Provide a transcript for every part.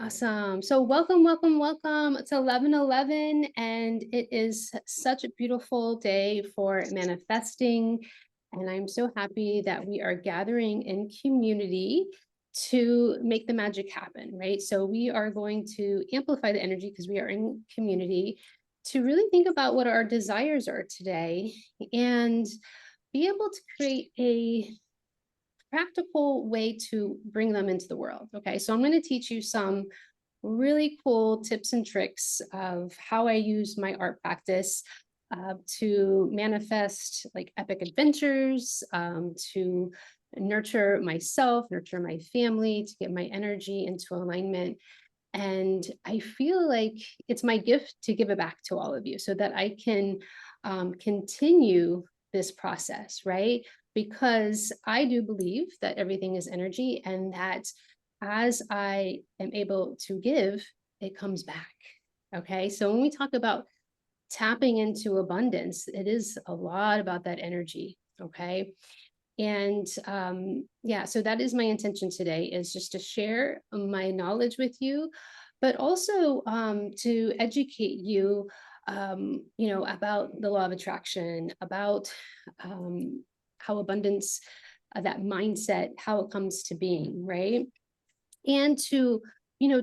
Awesome. So welcome, welcome, welcome. It's 11:11, and it is such a beautiful day for manifesting. And I'm so happy that we are gathering in community to make the magic happen, right? So we are going to amplify the energy because we are in community to really think about what our desires are today and be able to create a practical way to bring them into the world. Okay, so I'm going to teach you some really cool tips and tricks of how I use my art practice to manifest like epic adventures, to nurture myself, nurture my family, to get my energy into alignment. And I feel like it's my gift to give it back to all of you so that I can continue this process, right? Because I do believe that everything is energy and that as I am able to give, it comes back. Okay. So when we talk about tapping into abundance, it is a lot about that energy. Okay. And yeah, so that is my intention today, is just to share my knowledge with you, but also to educate you, about the law of attraction, about how abundance, that mindset, how it comes to being, right? And to,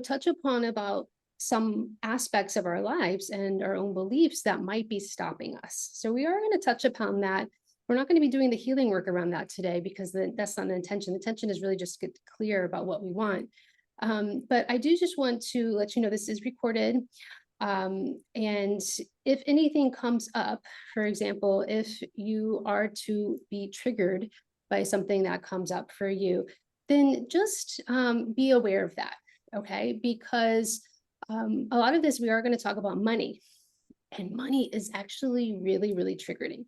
touch upon about some aspects of our lives and our own beliefs that might be stopping us. So we are going to touch upon that. We're not going to be doing the healing work around that today because that's not the intention. The intention is really just get clear about what we want. But I do just want to let you know this is recorded. And if anything comes up, for example, if you are to be triggered by something that comes up for you, then just be aware of that, okay? Because a lot of this, we are going to talk about money, and money is actually really, really triggering.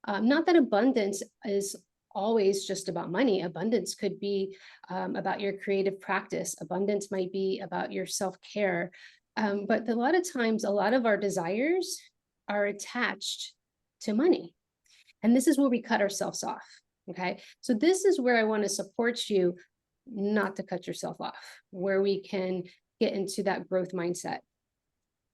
Not that abundance is always just about money. Abundance could be about your creative practice. Abundance might be about your self-care. But a lot of times, a lot of our desires are attached to money. And this is where we cut ourselves off. Okay. So this is where I want to support you not to cut yourself off, where we can get into that growth mindset.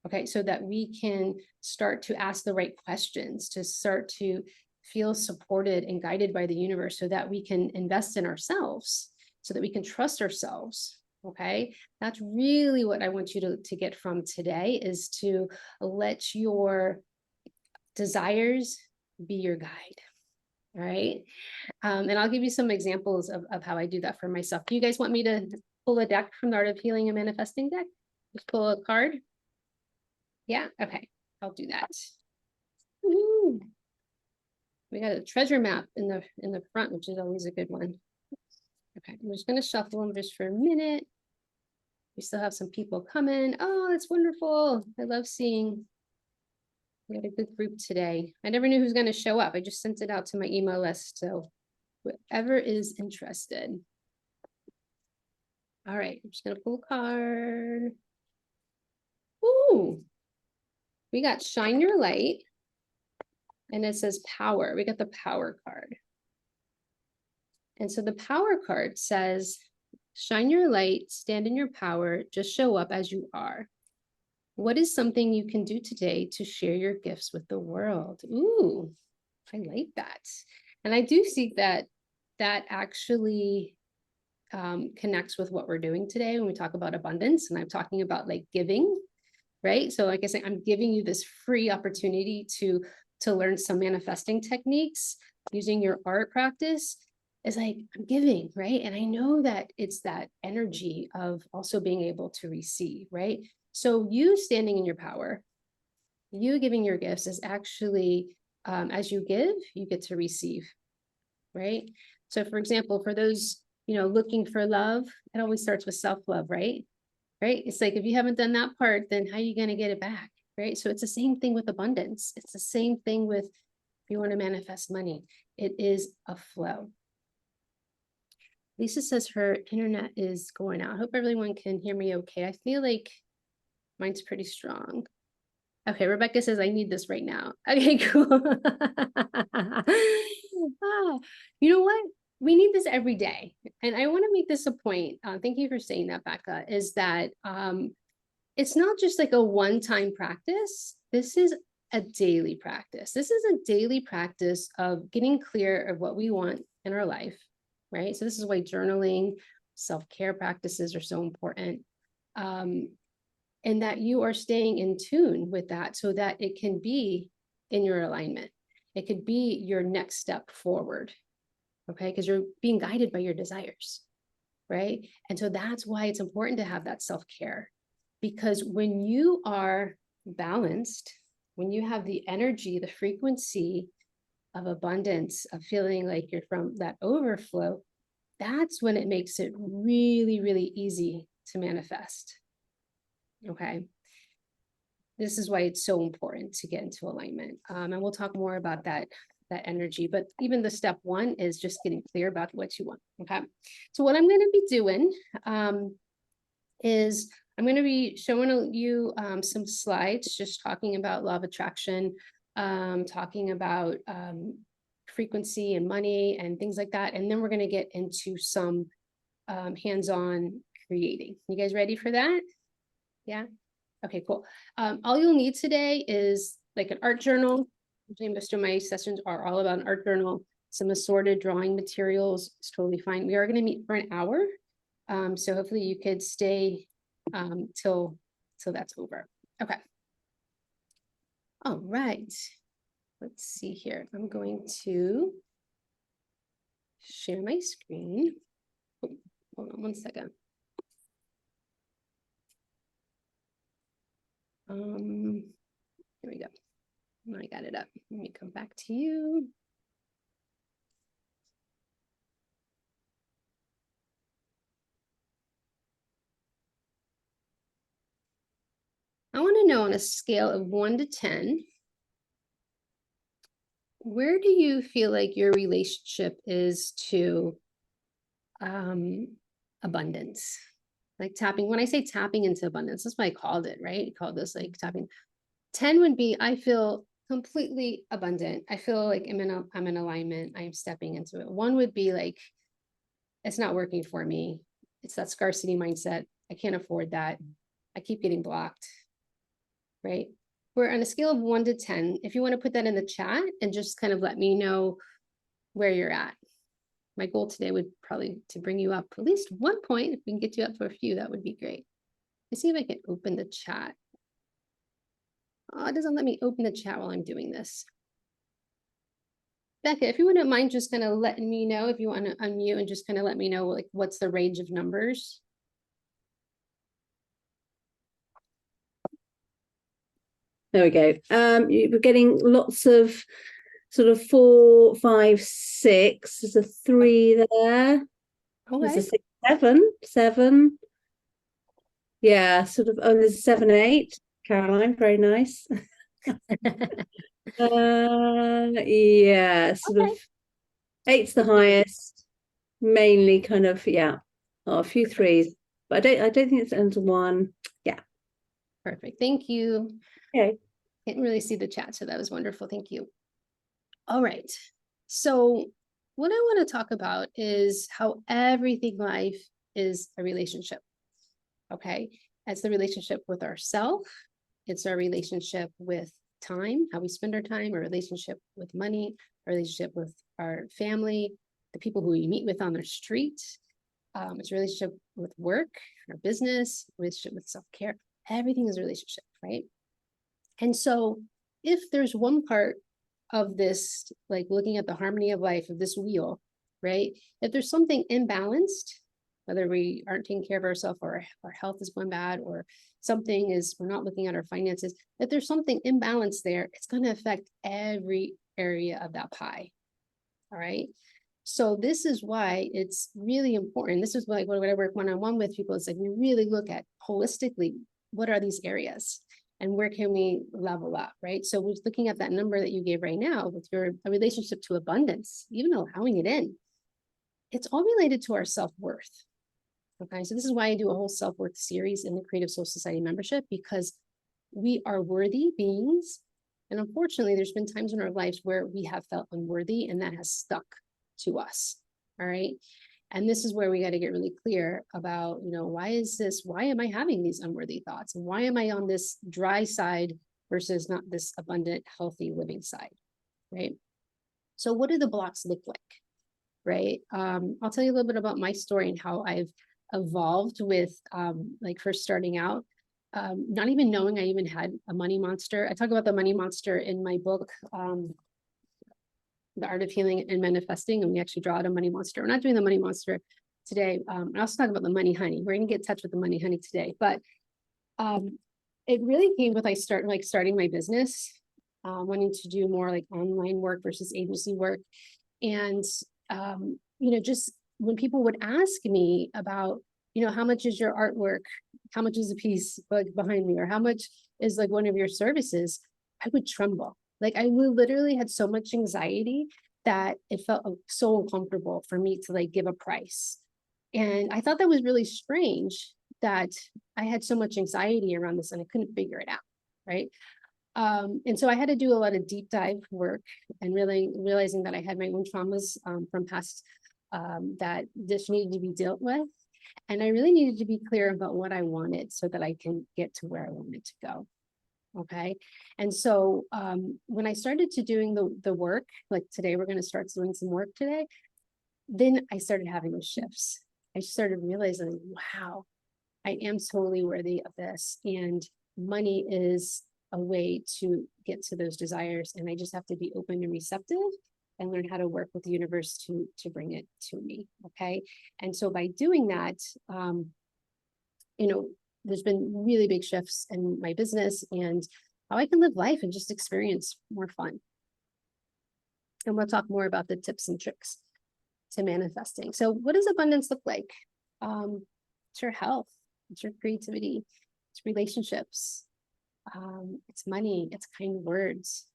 Okay, so that we can start to ask the right questions, to start to feel supported and guided by the universe so that we can invest in ourselves, so that we can trust ourselves. Okay, that's really what I want you to get from today, is to let your desires be your guide. All right. And I'll give you some examples of how I do that for myself. Do you guys want me to pull a deck from the Art of Healing and Manifesting deck? Just pull a card. Yeah, okay, I'll do that. Woo. We got a treasure map in the front, which is always a good one. Okay, I'm just gonna shuffle them just for a minute. We still have some people coming. Oh, that's wonderful. I love seeing we got a good group today. I never knew who's gonna show up. I just sent it out to my email list. So whoever is interested. All right, I'm just gonna pull a card. Ooh, we got Shine Your Light. And it says power. We got the power card. And so the power card says, shine your light, stand in your power, just show up as you are. What is something you can do today to share your gifts with the world? Ooh, I like that. And I do see that actually connects with what we're doing today when we talk about abundance. And I'm talking about like giving, right? So like I say, I'm giving you this free opportunity to learn some manifesting techniques using your art practice. Is like, I'm giving, right? And I know that it's that energy of also being able to receive, right? So you standing in your power, you giving your gifts is actually, as you give, you get to receive, right? So for example, for those, looking for love, it always starts with self-love, right? Right? It's like, if you haven't done that part, then how are you going to get it back? Right? So it's the same thing with abundance. It's the same thing with, if you want to manifest money, it is a flow. Lisa says her internet is going out. I hope everyone can hear me okay. I feel like mine's pretty strong. Okay, Rebecca says I need this right now. Okay, cool. You know what? we need this every day. And I want to make this a point. Thank you for saying that, Becca, is that it's not just like a one-time practice. This is a daily practice. This is a daily practice of getting clear of what we want in our life, right? So this is why journaling, self-care practices are so important. And that you are staying in tune with that so that it can be in your alignment. It could be your next step forward, okay? Because you're being guided by your desires, right? And so that's why it's important to have that self-care, because when you are balanced, when you have the energy, the frequency of abundance, of feeling like you're from that overflow, that's when it makes it really, really easy to manifest. Okay. This is why it's so important to get into alignment. And we'll talk more about that energy, but even the step one is just getting clear about what you want. Okay. So what I'm going to be doing is I'm going to be showing you some slides, just talking about law of attraction, talking about frequency and money and things like that. And then we're going to get into some hands-on creating. You guys ready for that? Yeah. Okay, cool. All you'll need today is like an art journal. Most of my sessions are all about an art journal. Some assorted drawing materials is totally fine. We are going to meet for an hour. So hopefully you could stay till that's over. Okay. All right. Let's see here. I'm going to share my screen. Oh, hold on one second. Here we go. I got it up. Let me come back to you. I want to know on a scale of 1 to 10, where do you feel like your relationship is to abundance? Like tapping, when I say tapping into abundance, that's why I called it, right? I called this like tapping. 10 would be, I feel completely abundant. I feel like I'm in alignment. I'm stepping into it. 1 would be like, it's not working for me. It's that scarcity mindset. I can't afford that. I keep getting blocked, right? We're on a scale of 1 to 10. If you want to put that in the chat and just kind of let me know where you're at. My goal today would probably to bring you up at least 1 point. If we can get you up for a few, that would be great. Let's see if I can open the chat. Oh, it doesn't let me open the chat while I'm doing this. Becca, if you wouldn't mind just kind of letting me know, if you want to unmute and just kind of let me know like what's the range of numbers. There we go. We're getting lots of sort of 4, 5, 6. There's a 3 there. Okay. There's a 6, 7. Yeah, sort of. Oh, there's a 7, 8. Caroline, very nice. Yeah, sort of 8's the highest. Mainly kind of, yeah. Oh, a few 3s, but I don't think it's under 1. Yeah. Perfect. Thank you. Okay. Can't really see the chat, so that was wonderful. Thank you. All right. So what I want to talk about is how everything in life is a relationship. Okay. It's the relationship with ourselves. It's our relationship with time, how we spend our time, our relationship with money, our relationship with our family, the people who we meet with on the street. It's a relationship with work, our business, relationship with self-care. Everything is a relationship, right? And so if there's one part of this, like looking at the harmony of life of this wheel, right? If there's something imbalanced, whether we aren't taking care of ourselves or our health is going bad, or something is, we're not looking at our finances, if there's something imbalanced there, it's going to affect every area of that pie. All right. So this is why it's really important. This is like when I work one-on-one with people, it's like we really look at holistically, what are these areas and where can we level up, right? So we're looking at that number that you gave right now with your relationship to abundance, even allowing it in, it's all related to our self-worth. Okay, so this is why I do a whole self-worth series in the Creative Soul Society membership, because we are worthy beings. And unfortunately, there's been times in our lives where we have felt unworthy and that has stuck to us. All right. And this is where we got to get really clear about, why am I having these unworthy thoughts? And why am I on this dry side versus not this abundant, healthy living side? Right. So what do the blocks look like? Right. I'll tell you a little bit about my story and how I've evolved with like first starting out, not even knowing I even had a money monster. I talk about the money monster in my book, The Art of Healing and Manifesting, and we actually draw out a money monster. We're not doing the money monster today. I also talk about the money honey. We're going to get in touch with the money honey today, but it really came with starting my business, wanting to do more like online work versus agency work. And, just when people would ask me about, how much is your artwork? How much is a piece like behind me? Or how much is like one of your services? I would tremble. Like I literally had so much anxiety that it felt so uncomfortable for me to like give a price. And I thought that was really strange that I had so much anxiety around this and I couldn't figure it out. Right. And so I had to do a lot of deep dive work and really realizing that I had my own traumas from past that this needed to be dealt with. And I really needed to be clear about what I wanted so that I can get to where I wanted to go. Okay. And so when I started to doing the work, like today, we're going to start doing some work today. Then I started having those shifts. I started realizing, wow, I am totally worthy of this. And money is a way to get to those desires. And I just have to be open and receptive and learn how to work with the universe to bring it to me. Okay. And so by doing that, there's been really big shifts in my business and how I can live life and just experience more fun. And we'll talk more about the tips and tricks to manifesting. So what does abundance look like? It's your health, it's your creativity, it's relationships, it's money, it's kind words,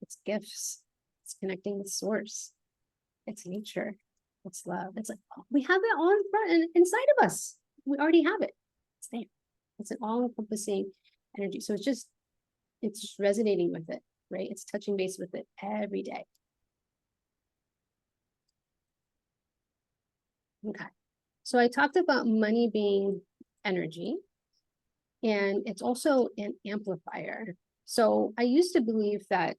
it's gifts, it's connecting with source, it's nature, it's love. It's like, we have it all in front and inside of us. We already have it. It's there. It's an all-encompassing energy. So it's just resonating with it, right? It's touching base with it every day. Okay. So I talked about money being energy, and it's also an amplifier. So I used to believe that,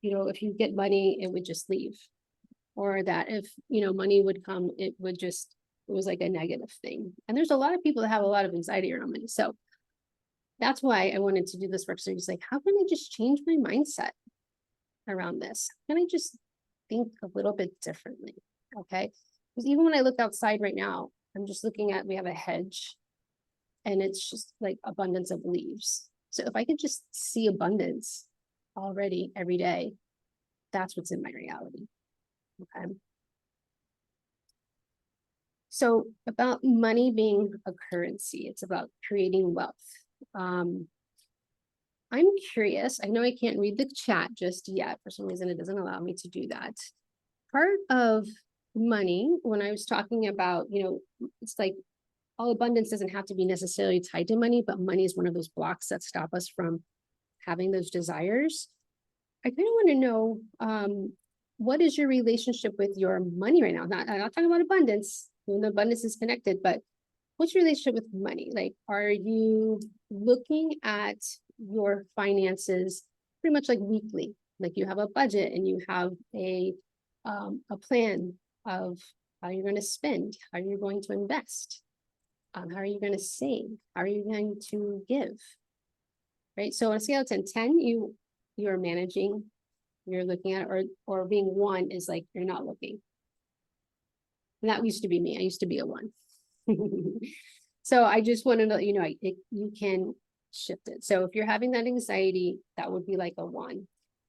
if you get money, it would just leave, or that if, money would come, it was like a negative thing. And there's a lot of people that have a lot of anxiety around money. So that's why I wanted to do this work. So he's like, how can I just change my mindset around this? How can I just think a little bit differently? Okay. Because even when I look outside right now, I'm just looking at, we have a hedge and it's just like abundance of leaves. So if I could just see abundance already every day, that's what's in my reality. Okay. So about money being a currency, it's about creating wealth. I'm curious, I know I can't read the chat just yet. For some reason, it doesn't allow me to do that. Part of money, when I was talking about, it's like all abundance doesn't have to be necessarily tied to money, but money is one of those blocks that stop us from having those desires. I kind of want to know, what is your relationship with your money right now? I'm not talking about abundance, when the abundance is connected, but what's your relationship with money? Like, are you looking at your finances pretty much like weekly? Like you have a budget and you have a plan of how you're going to spend, how you're going to invest, how are you going to save, how are you going to give, right? So on a scale of 10, you're managing, you're looking at it, or being 1 is like you're not looking. And that used to be me. I used to be a 1. So I just want to know, you can shift it. So if you're having that anxiety, that would be like a 1.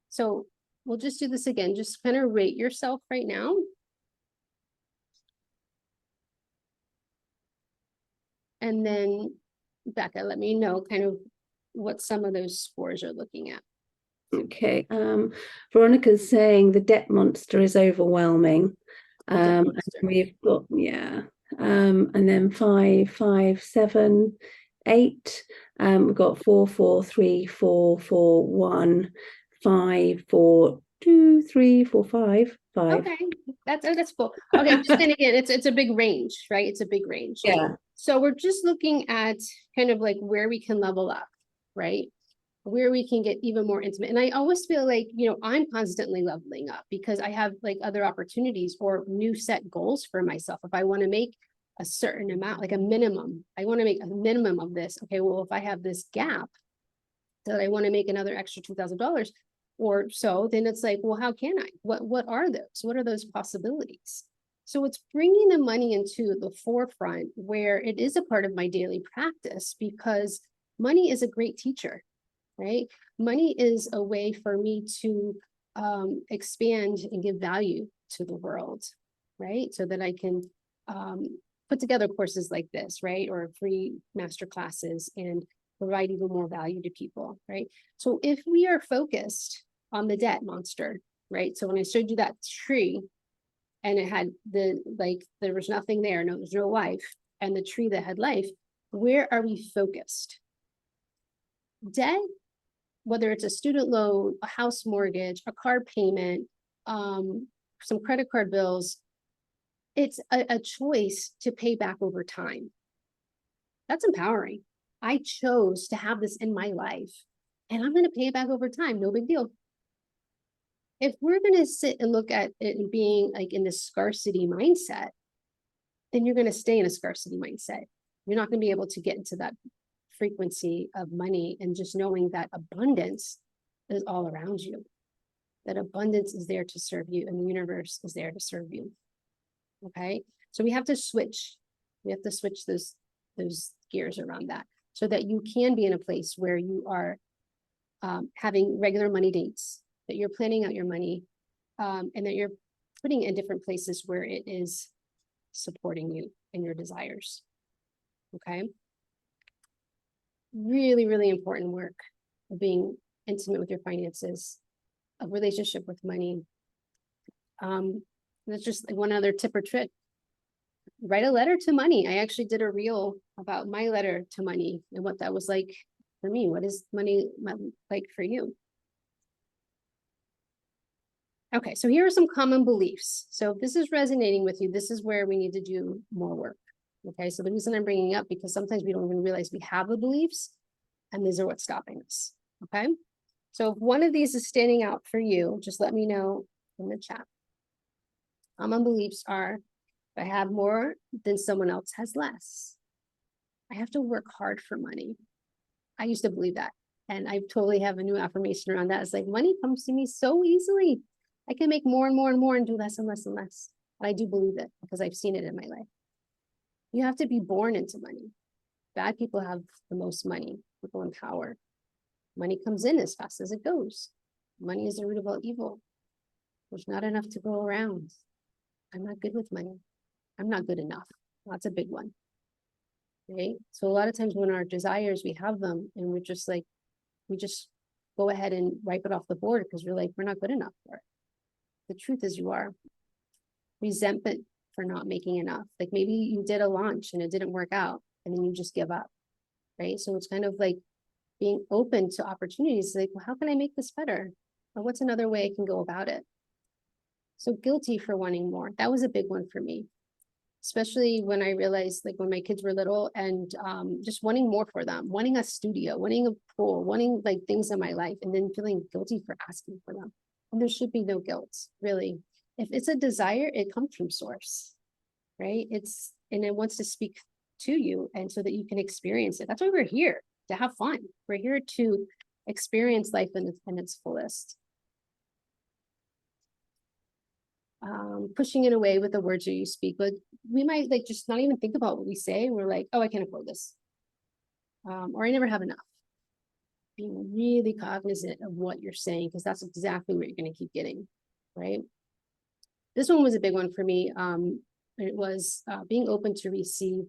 So we'll just do this again. Just kind of rate yourself right now. And then Becca, let me know kind of what some of those scores are looking at. Okay. Veronica's saying the debt monster is overwhelming. And we've got, and then 5, 5, 7, 8. We've got 4, 4, 3, 4, 4, 1, 5, 4, 2, 3, 4, 5. 5. Okay, that's cool. Okay, just then again, it's a big range, right? It's a big range. Yeah. So we're just looking at kind of like where we can level up, right? Where we can get even more intimate. And I always feel like, I'm constantly leveling up because I have like other opportunities or new set goals for myself. If I want to make a certain amount, like a minimum, I want to make a minimum of this. Okay, well, if I have this gap that I want to make another extra $2,000 or so, then it's like, well, how can I? What are those? What are those possibilities? So it's bringing the money into the forefront where it is a part of my daily practice because money is a great teacher, right? Money is a way for me to expand and give value to the world, right? So that I can put together courses like this, right? Or free master classes and provide even more value to people, right? So if we are focused on the debt monster, right? So when I showed you that tree and it had there was nothing there, no, there's no life, and the tree that had life, where are we focused? Debt, whether it's a student loan, a house mortgage, a car payment, some credit card bills, it's a choice to pay back over time. That's empowering. I chose to have this in my life and I'm going to pay it back over time. No big deal. If we're going to sit and look at it and being like in this scarcity mindset, then you're going to stay in a scarcity mindset. You're not going to be able to get into that frequency of money and just knowing that abundance is all around you, that abundance is there to serve you and the universe is there to serve you. Okay. So we have to switch. We have to switch those gears around that so that you can be in a place where you are having regular money dates, that you're planning out your money, and that you're putting it in different places where it is supporting you and your desires. Okay. Really, really important work of being intimate with your finances, a relationship with money. That's just like one other tip or trick. Write a letter to money. I actually did a reel about my letter to money and what that was like for me. What is money like for you? Okay, so here are some common beliefs. So if this is resonating with you, this is where we need to do more work. Okay, so the reason I'm bringing it up because sometimes we don't even realize we have the beliefs and these are what's stopping us. Okay, so if one of these is standing out for you, just let me know in the chat. Common beliefs are, if I have more, then someone else has less. I have to work hard for money. I used to believe that. And I totally have a new affirmation around that. It's like money comes to me so easily. I can make more and more and more and do less and less and less. And I do believe it because I've seen it in my life. You have to be born into money. Bad people have the most money, people in power. Money comes in as fast as it goes. Money is the root of all evil. There's not enough to go around. I'm not good with money. I'm not good enough. That's a big one. Right? So a lot of times when our desires, we have them and we're just like, we just go ahead and wipe it off the board because we're like, we're not good enough for it. The truth is you are. Resentment for not making enough. Like maybe you did a launch and it didn't work out and then you just give up. Right? So it's kind of like being open to opportunities. Like, well, how can I make this better? Or what's another way I can go about it? So guilty for wanting more. That was a big one for me. Especially when I realized, like when my kids were little and just wanting more for them, wanting a studio, wanting a pool, wanting like things in my life, and then feeling guilty for asking for them. And there should be no guilt, really. If it's a desire, it comes from source, right? And it wants to speak to you and so that you can experience it. That's why we're here, to have fun. We're here to experience life in its fullest. Pushing it away with the words that you speak, but we might like just not even think about what we say. We're like, oh, I can't afford this. Or I never have enough. Being really cognizant of what you're saying, because that's exactly what you're going to keep getting, right? This one was a big one for me. It was being open to receive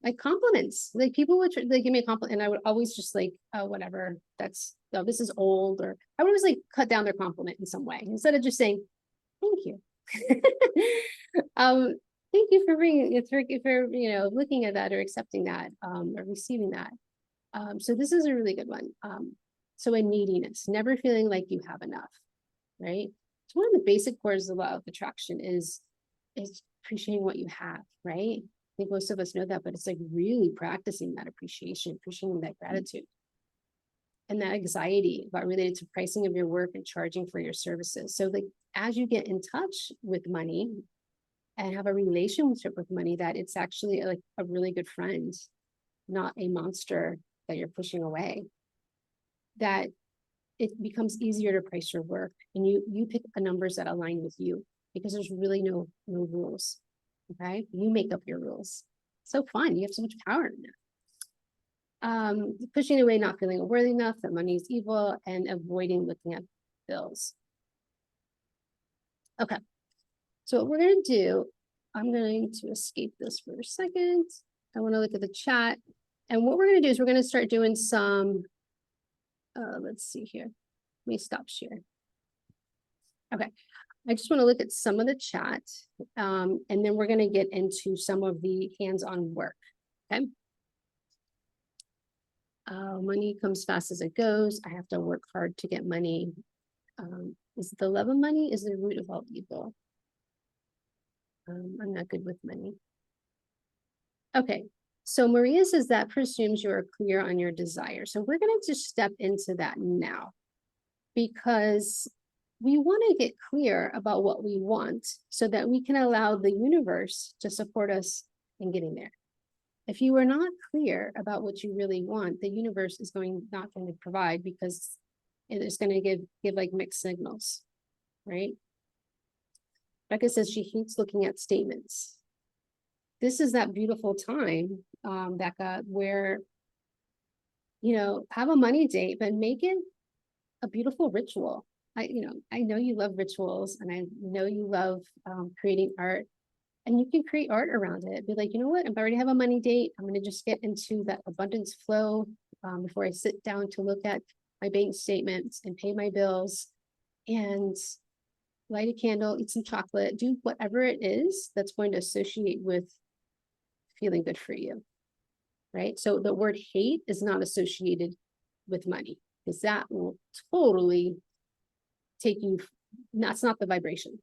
like compliments. Like people would like give me a compliment and I would always just like, oh, whatever, this is old, or I would always like cut down their compliment in some way instead of just saying, thank you. Thank you for bringing it, for looking at that or accepting that, or receiving that. So this is a really good one. So a neediness, never feeling like you have enough, right? So one of the basic cores of law of attraction is appreciating what you have, right? I think most of us know that, but it's like really practicing that appreciation, appreciating that gratitude, and that anxiety about related to pricing of your work and charging for your services. So like as you get in touch with money and have a relationship with money, that it's actually like a really good friend, not a monster that you're pushing away, that it becomes easier to price your work, and you pick the numbers that align with you, because there's really no rules. Okay, you make up your rules. So fun, you have so much power in it. Pushing away not feeling worthy enough, that money is evil, and avoiding looking at bills. Okay, so what we're going to do, I'm going to escape this for a second. I want to look at the chat, and what we're going to do is we're going to start doing some let's see here. Let me stop share. Okay, I just want to look at some of the chat, and then we're going to get into some of the hands-on work. Okay. Money comes fast as it goes. I have to work hard to get money. Is the love of money is the root of all evil. I'm not good with money. Okay, so Maria says that presumes you are clear on your desire. So we're going to just step into that now, because we want to get clear about what we want so that we can allow the universe to support us in getting there. If you are not clear about what you really want, the universe is not going to provide, because it is going to give like mixed signals, right? Becca says she hates looking at statements. This is that beautiful time, Becca, where, have a money date, but make it a beautiful ritual. I know you love rituals, and I know you love creating art, and you can create art around it. Be like, you know what? If I already have a money date, I'm going to just get into that abundance flow before I sit down to look at my bank statements and pay my bills, and light a candle, eat some chocolate, do whatever it is that's going to associate with feeling good for you, right? So the word hate is not associated with money, because that will totally take you, that's not the vibration.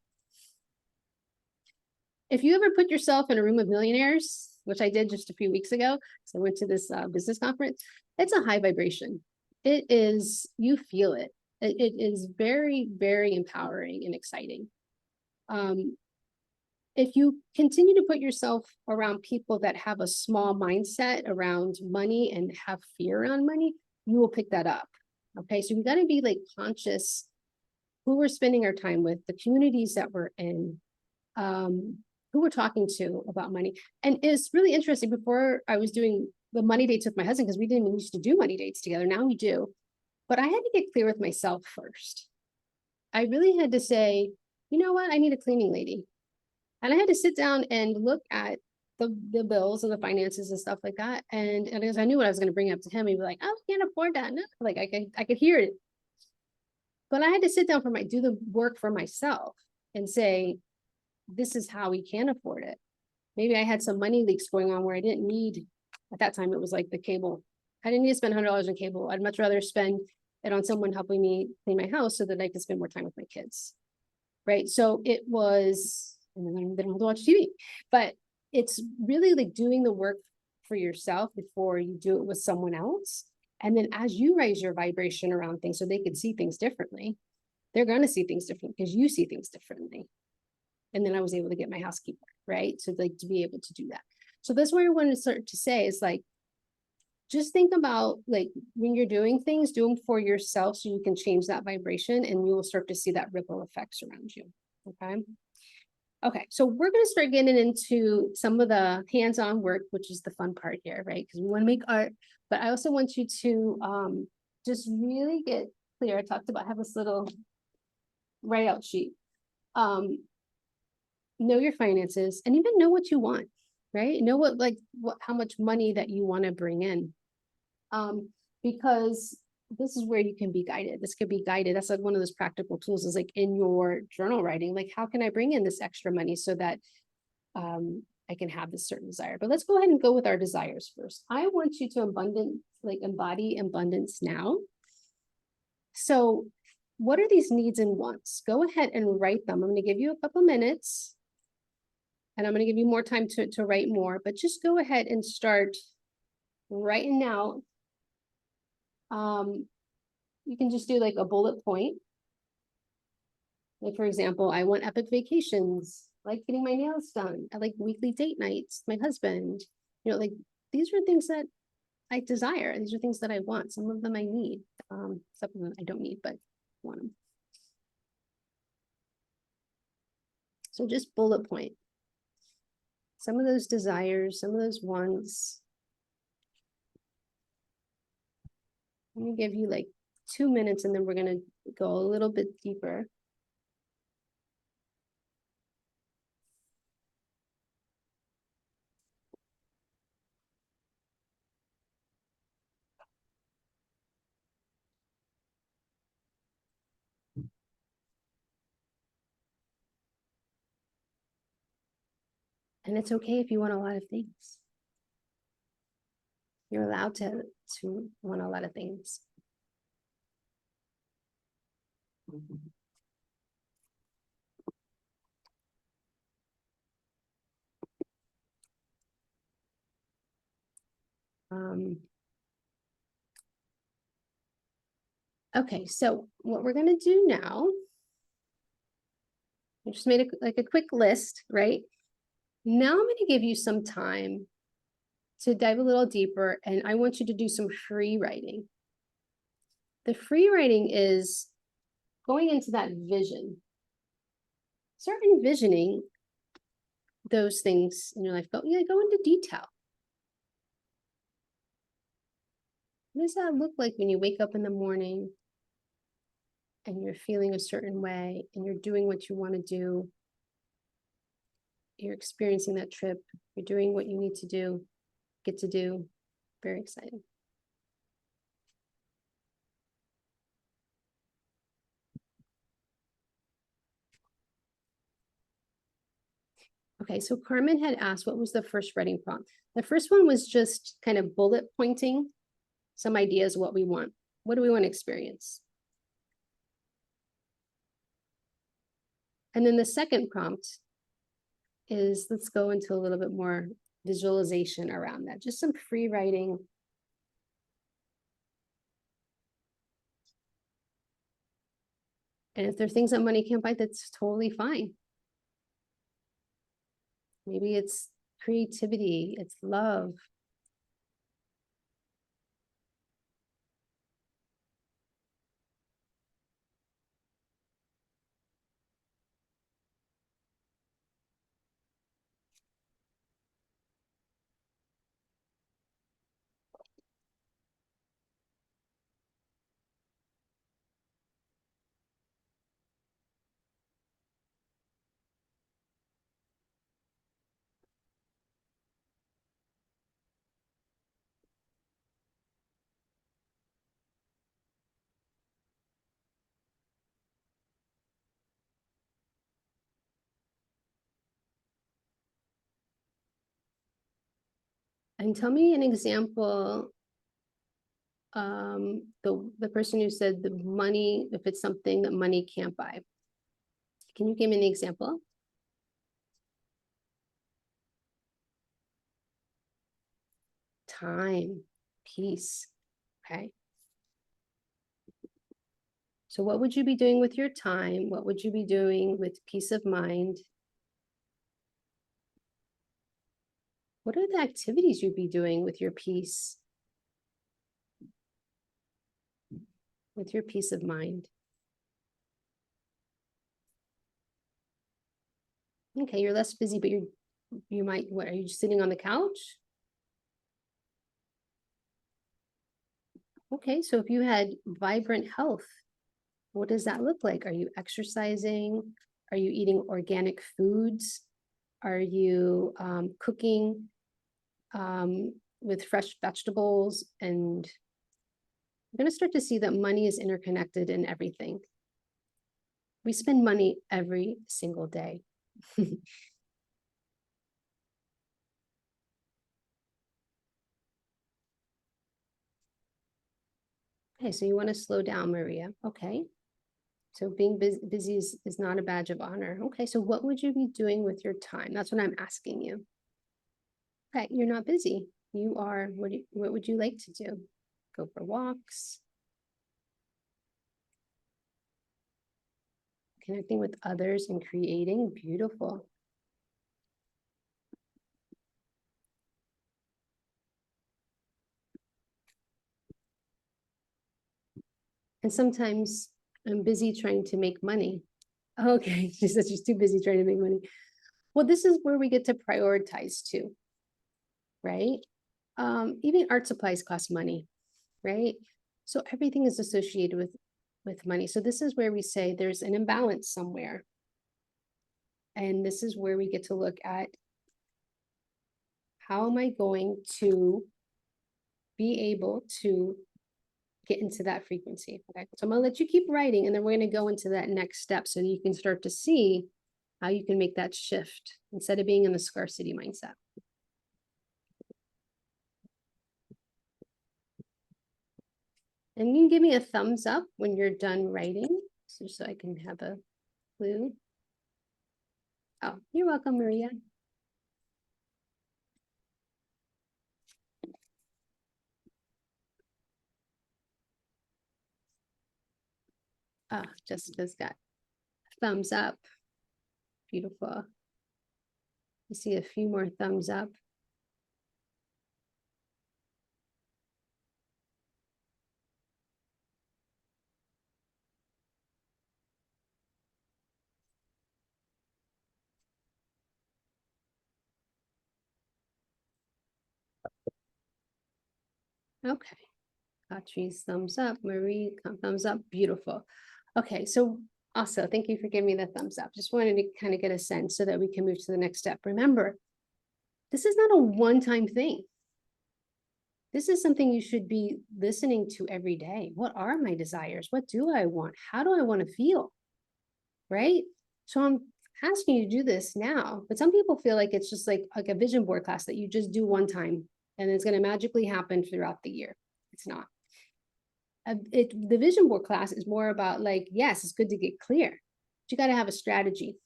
If you ever put yourself in a room of millionaires, which I did just a few weeks ago, so I went to this business conference, it's a high vibration. It is, you feel it. It is very, very empowering and exciting. If you continue to put yourself around people that have a small mindset around money and have fear around money, you will pick that up. Okay, so we got to be like conscious who we're spending our time with, the communities that we're in, who we're talking to about money. And it's really interesting. Before I was doing the money dates with my husband, because we didn't even used to do money dates together. Now we do. But I had to get clear with myself first. I really had to say, you know what? I need a cleaning lady. And I had to sit down and look at the bills and the finances and stuff like that. And as I knew what I was going to bring up to him, he'd be like, oh, I can't afford that. No, like I could hear it. But I had to sit down do the work for myself and say, this is how we can afford it. Maybe I had some money leaks going on where I didn't need, at that time, it was like the cable. I didn't need to spend $100 on cable. I'd much rather spend it on someone helping me clean my house so that I could spend more time with my kids. Right. So it was, and then they don't have to watch TV, but it's really like doing the work for yourself before you do it with someone else. And then as you raise your vibration around things so they can see things differently, they're going to see things differently because you see things differently. And then I was able to get my housekeeper, right? So like to be able to do that. So that's what I wanted to start to say is like, just think about like when you're doing things, do them for yourself so you can change that vibration and you will start to see that ripple effects around you. Okay. Okay, so we're going to start getting into some of the hands-on work, which is the fun part here, right? Because we want to make art, but I also want you to just really get clear. I talked about have this little write-out sheet. Know your finances and even know what you want, right? Know how much money that you want to bring in. Because this is where you can be guided. This could be guided. That's like one of those practical tools is like in your journal writing, like how can I bring in this extra money so that I can have this certain desire. But let's go ahead and go with our desires first. I want you to embody abundance now. So what are these needs and wants? Go ahead and write them. I'm going to give you a couple minutes and I'm going to give you more time to write more, but just go ahead and start writing out. You can just do like a bullet point. Like, for example, I want epic vacations, I like getting my nails done. I like weekly date nights, my husband, like these are things that I desire. These are things that I want. Some of them I need. Some of them I don't need, but want them. So just bullet point. Some of those desires, some of those wants. Let me give you like 2 minutes and then we're gonna go a little bit deeper. And it's okay if you want a lot of things. You're allowed to want a lot of things. Okay, so what we're gonna do now, I just made a quick list, right? Now I'm gonna give you some time to dive a little deeper, and I want you to do some free writing. The free writing is going into that vision. Start envisioning those things in your life. Go into detail. What does that look like when you wake up in the morning and you're feeling a certain way and you're doing what you want to do? You're experiencing that trip. You're doing what you need to do, get to do. Very exciting. Okay, so Carmen had asked, what was the first writing prompt? The first one was just kind of bullet pointing some ideas of what we want. What do we want to experience? And then the second prompt is, let's go into a little bit more visualization around that. Just some free writing. And if there are things that money can't buy, that's totally fine. Maybe it's creativity, it's love. And tell me an example. The person who said the money, if it's something that money can't buy. Can you give me an example? Time, peace. Okay. So what would you be doing with your time? What would you be doing with peace of mind? What are the activities you'd be doing with your peace? With your peace of mind? Okay, you're less busy, but you might, what, are you just sitting on the couch? Okay, so if you had vibrant health, what does that look like? Are you exercising? Are you eating organic foods? Are you cooking with fresh vegetables? And you're going to start to see that money is interconnected in everything. We spend money every single day. Okay, so you want to slow down, Maria. Okay. So being busy is not a badge of honor. Okay, so what would you be doing with your time? That's what I'm asking you. Okay, you're not busy. You are, what would you like to do? Go for walks, connecting with others and creating. Beautiful. And sometimes I'm busy trying to make money. Okay, she said she's too busy trying to make money. Well, this is where we get to prioritize too, right? Even art supplies cost money, right? So everything is associated with money. So this is where we say there's an imbalance somewhere. And this is where we get to look at how am I going to be able to get into that frequency. Okay, so I'm gonna let you keep writing and then we're gonna go into that next step so that you can start to see how you can make that shift instead of being in the scarcity mindset. And you can give me a thumbs up when you're done writing, so I can have a clue. Oh, you're welcome, Maria. Ah, Jessica's got thumbs up. Beautiful. I see a few more thumbs up. Okay. Patrice, thumbs up. Marie, thumbs up. Beautiful. Okay, so also thank you for giving me the thumbs up. Just wanted to kind of get a sense so that we can move to the next step. Remember, this is not a one-time thing. This is something you should be listening to every day. What are my desires? What do I want? How do I want to feel? Right? So I'm asking you to do this now, but some people feel like it's just like a vision board class that you just do one time and it's going to magically happen throughout the year. It's not. The vision board class is more about like, yes, it's good to get clear, but you got to have a strategy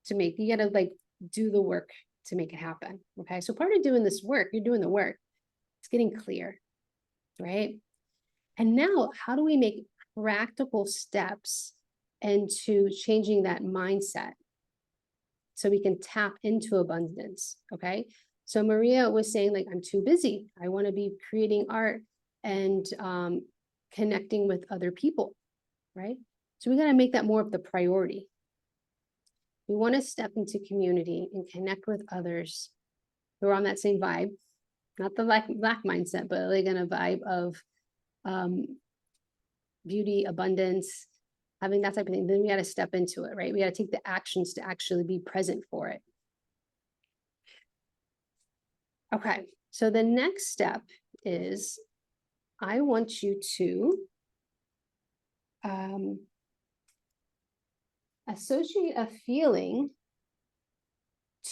to make, you got to like do the work to make it happen. Okay. So part of doing this work, you're doing the work, it's getting clear, right? And now how do we make practical steps into changing that mindset so we can tap into abundance? Okay. So Maria was saying like, I'm too busy. I want to be creating art and connecting with other people, right? So we got to make that more of the priority. We want to step into community and connect with others who are on that same vibe, not the lack mindset, but like in a vibe of beauty, abundance, having that type of thing. Then we got to step into it, right? We got to take the actions to actually be present for it. Okay, so the next step is I want you to associate a feeling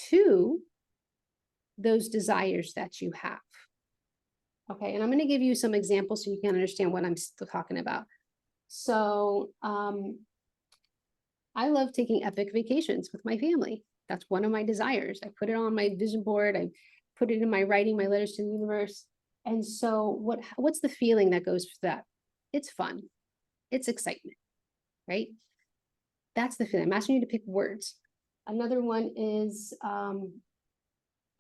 to those desires that you have. Okay, and I'm going to give you some examples so you can understand what I'm still talking about. So I love taking epic vacations with my family. That's one of my desires. I put it on my vision board. I put it in my writing, my letters to the universe. And so what's the feeling that goes with that? It's fun. It's excitement, right? That's the feeling. I'm asking you to pick words. Another one is I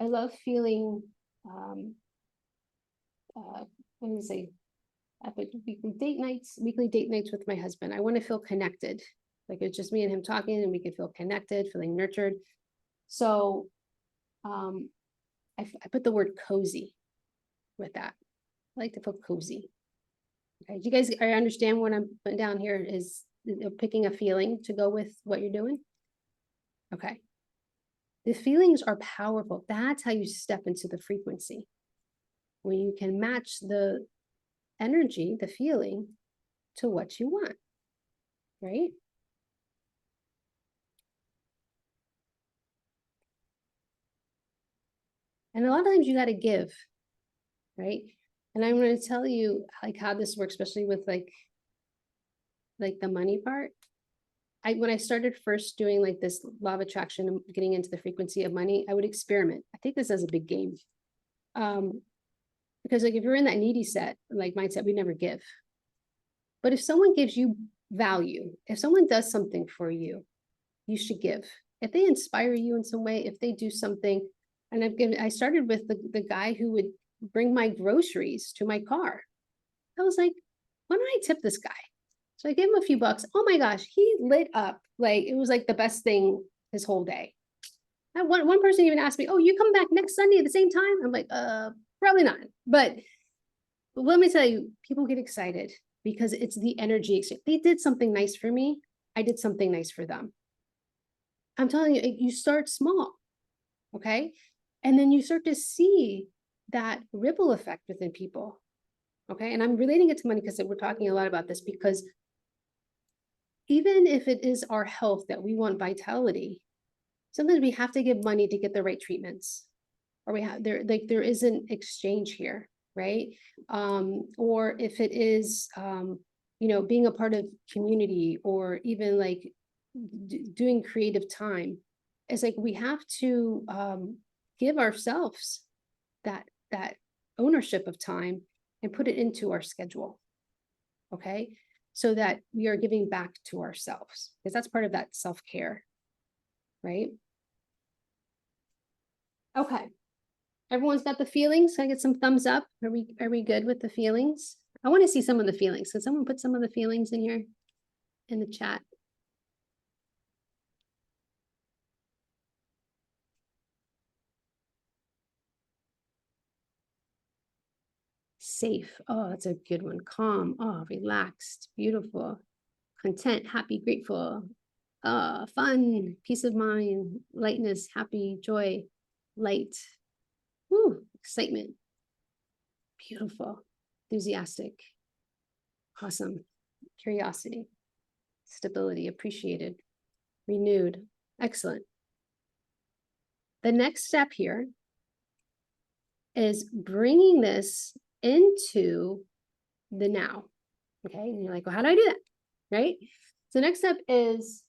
love feeling what do you say? Weekly date nights with my husband. I want to feel connected. Like it's just me and him talking and we can feel connected, feeling nurtured. So I put the word cozy with that. I like to feel cozy. Okay, do you guys understand what I'm putting down here is picking a feeling to go with what you're doing? Okay. The feelings are powerful. That's how you step into the frequency. When you can match the energy, the feeling, to what you want, right? And a lot of times you got to give, right? And I'm going to tell you like how this works, especially with like the money part. when I started first doing like this law of attraction and getting into the frequency of money, I would experiment. I take this as a big game. Because like if you're in that needy set, like mindset, we never give. But if someone gives you value, if someone does something for you, you should give. If they inspire you in some way, if they do something, and I started with the guy who would bring my groceries to my car. I was like, why don't I tip this guy? So I gave him a few bucks. Oh my gosh, he lit up. Like it was like the best thing his whole day. And one person even asked me, oh, you come back next Sunday at the same time? I'm like, probably not. But let me tell you, people get excited because it's the energy exchange. They did something nice for me. I did something nice for them. I'm telling you, you start small, okay? And then you start to see that ripple effect within people, okay? And I'm relating it to money because we're talking a lot about this, because even if it is our health that we want vitality, sometimes we have to give money to get the right treatments, or there is an exchange here, right? Or if it is, being a part of community, or even like doing creative time, it's like we have to give ourselves that ownership of time and put it into our schedule, okay? So that we are giving back to ourselves, because that's part of that self-care, right? Okay. Everyone's got the feelings. Can I get some thumbs up? Are we good with the feelings? I want to see some of the feelings. Can someone put some of the feelings in here in the chat? Safe. Oh, that's a good one. Calm. Oh, relaxed. Beautiful. Content, happy, grateful. Fun, peace of mind, lightness, happy, joy, light. Woo, excitement. Beautiful. Enthusiastic. Awesome. Curiosity. Stability, appreciated. Renewed. Excellent. The next step here is bringing this into the now. Okay. And you're like, well, how do I do that? Right. So next step is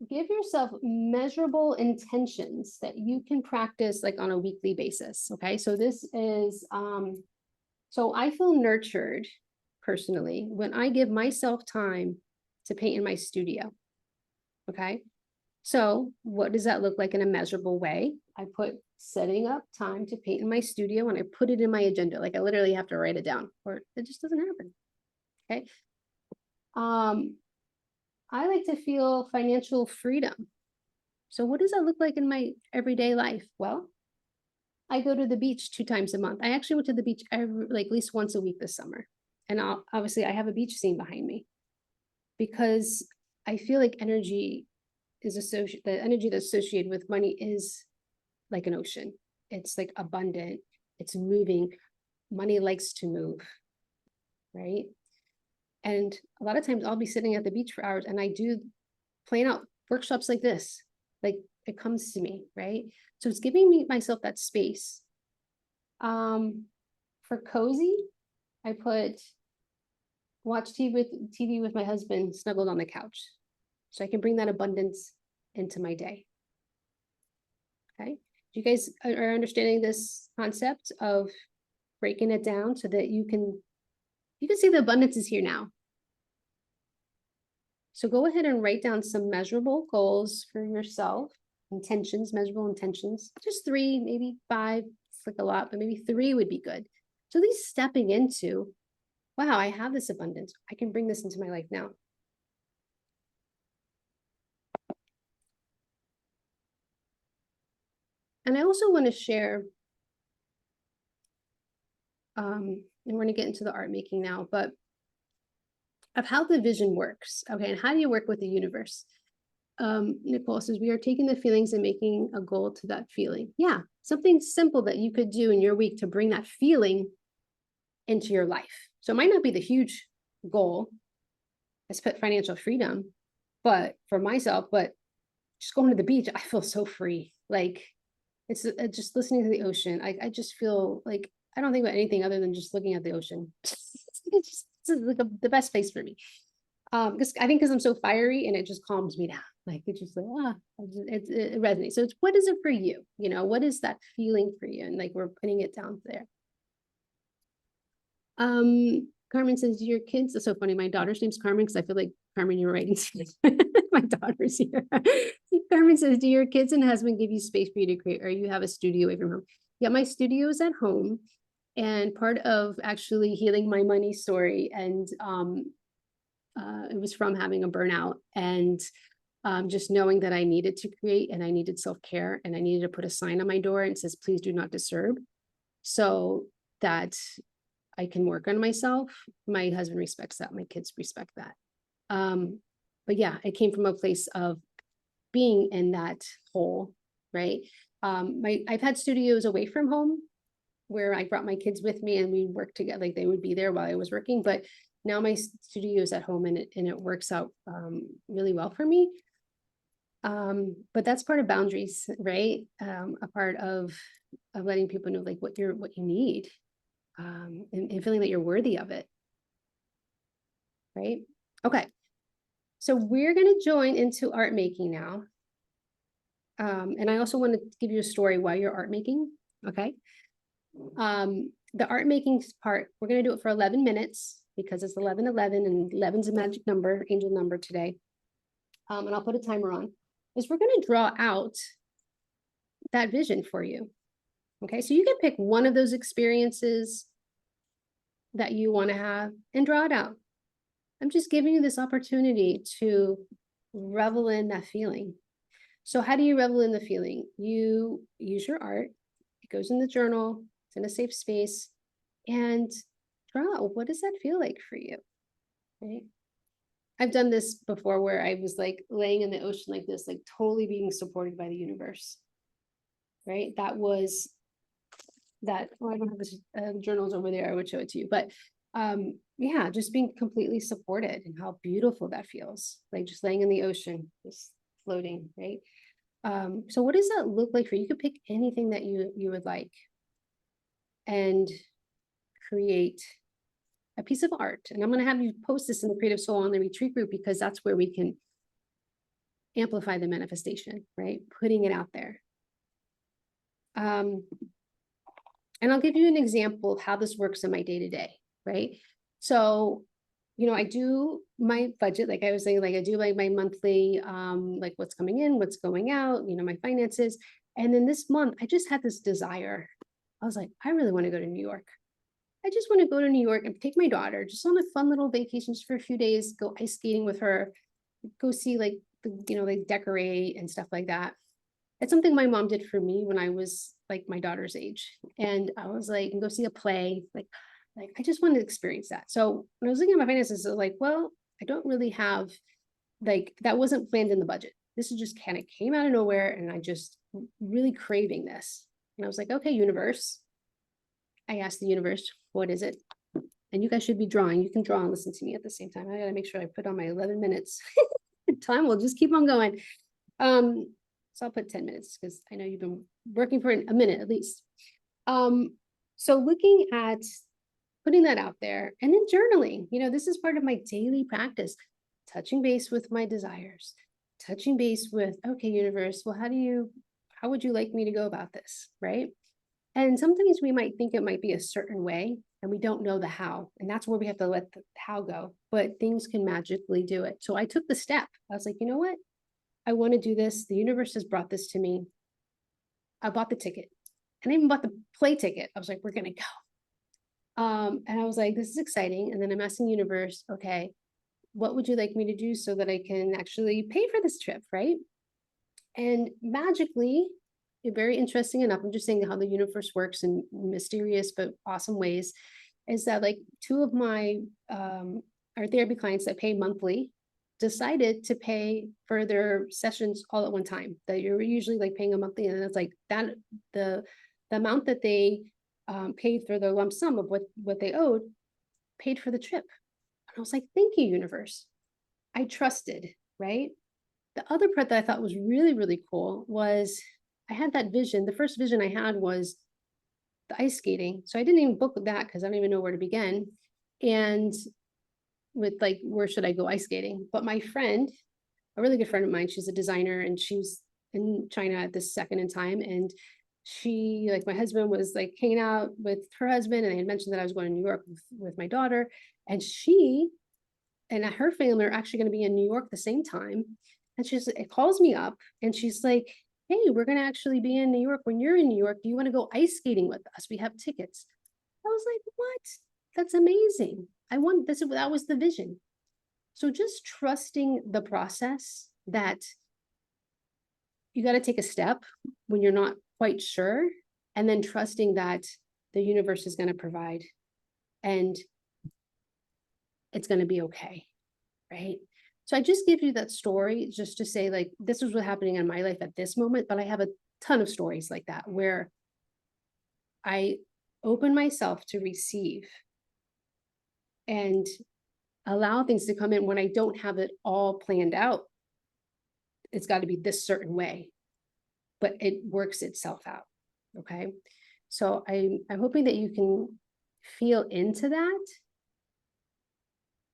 give yourself measurable intentions that you can practice like on a weekly basis. Okay. So this is, so I feel nurtured personally when I give myself time to paint in my studio. Okay. So what does that look like in a measurable way? I put setting up time to paint in my studio, and I put it in my agenda. Like I literally have to write it down or it just doesn't happen. Okay. I like to feel financial freedom. So what does that look like in my everyday life? Well, I go to the beach 2 times a month. I actually went to the beach like at least once a week this summer. And obviously I have a beach scene behind me because I feel like the energy that's associated with money is like an ocean. It's like abundant, it's moving. Money likes to move, right? And a lot of times I'll be sitting at the beach for hours and I do plan out workshops like this. Like it comes to me, right? So it's giving me myself that space. For cozy, I put watch TV with my husband snuggled on the couch. So I can bring that abundance into my day. Okay. You guys are understanding this concept of breaking it down so that you can see the abundance is here now. So go ahead and write down some measurable goals for yourself, intentions, measurable intentions, just 3, maybe 5, it's like a lot, but maybe 3 would be good. So at least stepping into, wow, I have this abundance. I can bring this into my life now. And I also want to share, and we're going to get into the art making now, but of how the vision works. Okay, and how do you work with the universe? Nicole says, we are taking the feelings and making a goal to that feeling. Yeah, something simple that you could do in your week to bring that feeling into your life. So it might not be the huge goal, let's put financial freedom, but for myself, but just going to the beach, I feel so free. Like it's just listening to the ocean. I just feel like I don't think about anything other than just looking at the ocean. It's like the best place for me. Because I think because I'm so fiery and it just calms me down. Like it's just like, it resonates. So it's, what is it for you? You know, what is that feeling for you? And like we're putting it down there. Carmen says, do your kids, it's so funny. My daughter's name's Carmen because I feel like Carmen, you were writing. My daughter's here. Carmen says, do your kids and husband give you space for you to create, or you have a studio away from home? Yeah, my studio is at home. And part of actually healing my money story, and it was from having a burnout and just knowing that I needed to create and I needed self-care and I needed to put a sign on my door and says, please do not disturb, so that I can work on myself. My husband respects that. My kids respect that. But yeah, it came from a place of being in that hole, right? I've had studios away from home where I brought my kids with me and we worked together, like they would be there while I was working, but now my studio is at home and it works out really well for me. But that's part of boundaries, right? A part of letting people know like what you need, and feeling that you're worthy of it, right? Okay, so we're gonna join into art making now. And I also want to give you a story while you're art making, okay? The art making part, we're gonna do it for 11 minutes because it's 11:11 and 11's a magic number, angel number today. And I'll put a timer on, is we're gonna draw out that vision for you. Okay, so you can pick one of those experiences that you want to have and draw it out. I'm just giving you this opportunity to revel in that feeling. So how do you revel in the feeling? You use your art, it goes in the journal, it's in a safe space, and draw. What does that feel like for you? Right? I've done this before where I was like laying in the ocean like this, like totally being supported by the universe. Right? That was that. Oh, I don't have this journals over there. I would show it to you, but yeah, just being completely supported and how beautiful that feels, like just laying in the ocean, just floating, right? So what does that look like for you? You could pick anything that you would like and create a piece of art. And I'm going to have you post this in the Creative Soul on the retreat group because that's where we can amplify the manifestation, right? Putting it out there. And I'll give you an example of how this works in my day-to-day, right? So, you know, I do my budget, like I was saying, like I do like my monthly, like what's coming in, what's going out, you know, my finances. And then this month, I just had this desire. I was like, I really want to go to New York. I just want to go to New York and take my daughter just on a fun little vacation just for a few days, go ice skating with her, go see like, you know, like decorate and stuff like that. It's something my mom did for me when I was like my daughter's age. And I was like, and go see a play. Like I just wanted to experience that. So when I was looking at my finances, I was like, well, I don't really have, like, that wasn't planned in the budget. This is just kind of came out of nowhere. And I just really craving this. And I was like, okay, universe. I asked the universe, what is it? And you guys should be drawing. You can draw and listen to me at the same time. I gotta make sure I put on my 11 minutes. Time will just keep on going. So I'll put 10 minutes because I know you've been working for a minute at least. So looking at putting that out there and then journaling, you know, this is part of my daily practice, touching base with my desires, touching base with, okay, universe, well, how would you like me to go about this? Right. And sometimes we might think it might be a certain way and we don't know the how. And that's where we have to let the how go, but things can magically do it. So I took the step. I was like, you know what? I want to do this. The universe has brought this to me. I bought the ticket and I even bought the play ticket. I was like, we're going to go. And I was like, this is exciting. And then I'm asking universe, okay, what would you like me to do so that I can actually pay for this trip? Right. And magically, very interesting enough, I'm just saying how the universe works in mysterious but awesome ways, is that like two of my art therapy clients that pay monthly decided to pay for their sessions all at one time. That you're usually like paying a monthly, and it's like that the amount that they paid for the lump sum of what they owed paid for the trip. And I was like, thank you, universe. I trusted, right? The other part that I thought was really, really cool was I had that vision. The first vision I had was the ice skating. So I didn't even book that because I don't even know where to begin. And with like, where should I go ice skating? But my friend, a really good friend of mine, she's a designer and she was in China at this second in time. And she, like my husband was like hanging out with her husband and I had mentioned that I was going to New York with my daughter. And she and her family are actually going to be in New York the same time. And it calls me up and she's like, hey, we're going to actually be in New York. When you're in New York, do you want to go ice skating with us? We have tickets. I was like, what? That's amazing. I want this. That was the vision. So just trusting the process that you got to take a step when you're not quite sure, and then trusting that the universe is going to provide and it's going to be okay. Right. So I just give you that story just to say, like, this is what's happening in my life at this moment, but I have a ton of stories like that where I open myself to receive and allow things to come in when I don't have it all planned out. It's got to be this certain way, but it works itself out. Okay. So I'm hoping that you can feel into that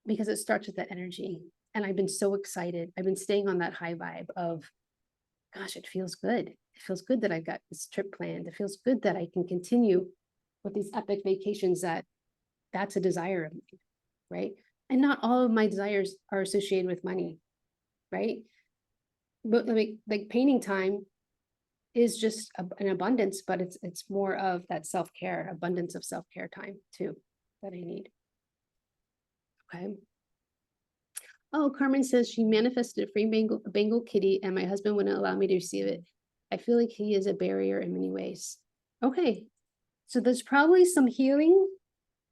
because it starts with that energy. And I've been so excited. I've been staying on that high vibe of, gosh, it feels good. It feels good that I've got this trip planned. It feels good that I can continue with these epic vacations that's a desire of mine, right? And not all of my desires are associated with money, right? But like painting time is just an abundance, but it's more of that self-care, abundance of self-care time too, that I need. Okay. Oh, Carmen says she manifested a free Bengal kitty and my husband wouldn't allow me to receive it. I feel like he is a barrier in many ways. Okay. So there's probably some healing